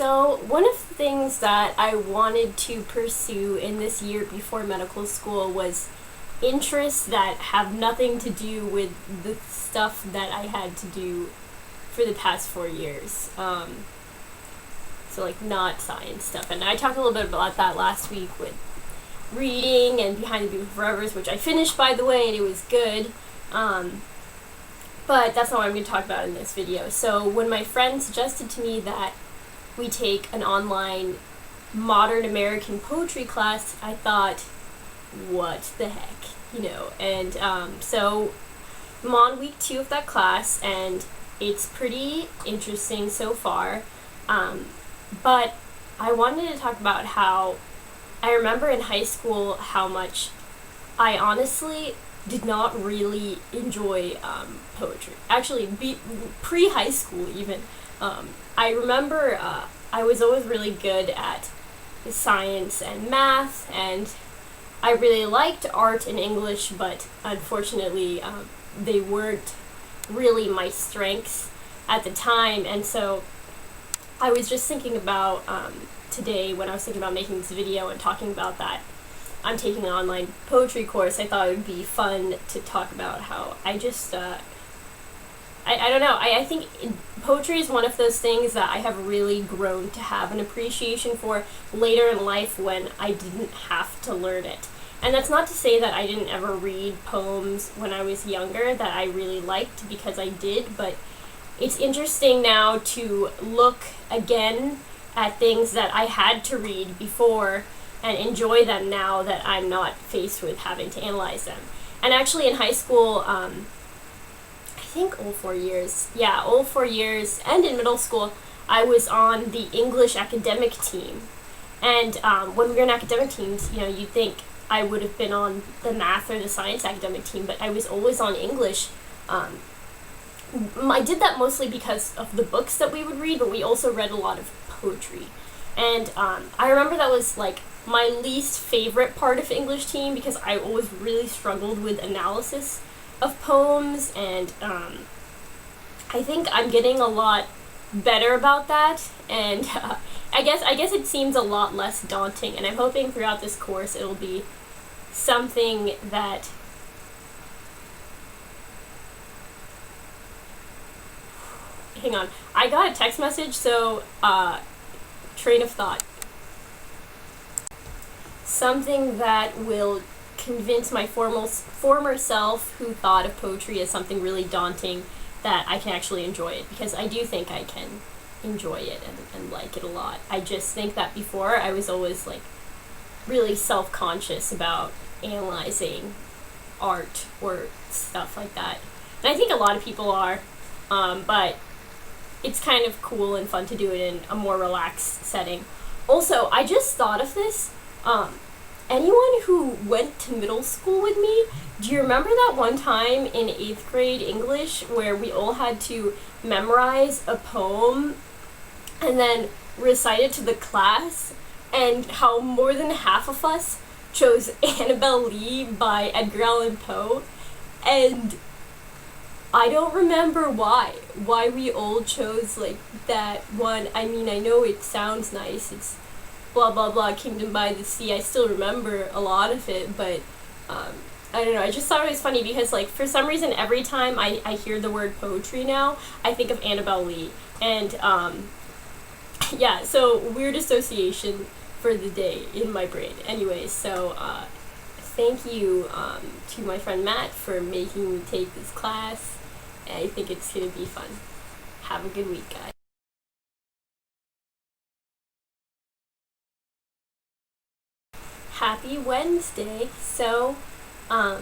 So one of the things that I wanted to pursue in this year before medical school was interests that have nothing to do with the stuff that I had to do for the past 4 years. So like not science stuff. And I talked a little bit about that last week with reading and Behind the Beautiful Forevers, which I finished, by the way, and it was good. But that's not what I'm going to talk about in this video. So when my friend suggested to me that we take an online modern American poetry class, I thought, what the heck, And so I'm on week 2 of that class, and it's pretty interesting so far. But I wanted to talk about how I remember in high school how much I honestly did not really enjoy poetry. Actually, pre-high school even. I remember I was always really good at science and math, and I really liked art and English, but unfortunately they weren't really my strengths at the time. And so I was just thinking about today, when I was thinking about making this video and talking about that I'm taking an online poetry course, I thought it would be fun to talk about how I just I don't know, I think poetry is one of those things that I have really grown to have an appreciation for later in life when I didn't have to learn it. And that's not to say that I didn't ever read poems when I was younger that I really liked, because I did, but it's interesting now to look again at things that I had to read before and enjoy them now that I'm not faced with having to analyze them. And actually in high school, I think all 4 years, and in middle school, I was on the English academic team. And when we were in academic teams, you'd think I would have been on the math or the science academic team, but I was always on English. I did that mostly because of the books that we would read, but we also read a lot of poetry. And I remember that was like my least favorite part of English team, because I always really struggled with analysis of poems, and I think I'm getting a lot better about that, and I guess it seems a lot less daunting, and I'm hoping throughout this course it'll be something that hang on, I got a text message, so train of thought. Something that will convince my former self who thought of poetry as something really daunting that I can actually enjoy it, because I do think I can enjoy it and like it a lot. I just think that before I was always like really self-conscious about analyzing art or stuff like that. And I think a lot of people are, but it's kind of cool and fun to do it in a more relaxed setting. Also, I just thought of this. Anyone who went to middle school with me, do you remember that one time in 8th grade English where we all had to memorize a poem and then recite it to the class, and how more than half of us chose Annabel Lee by Edgar Allan Poe? And I don't remember why we all chose like that one. I mean, I know it sounds nice, it's blah blah blah, Kingdom by the Sea. I still remember a lot of it, but I don't know, I just thought it was funny because like for some reason every time I hear the word poetry now, I think of Annabel Lee. And yeah, so weird association for the day in my brain. Anyways, so thank you to my friend Matt for making me take this class. I think it's gonna be fun. Have a good week, guys. Happy Wednesday. So, yeah.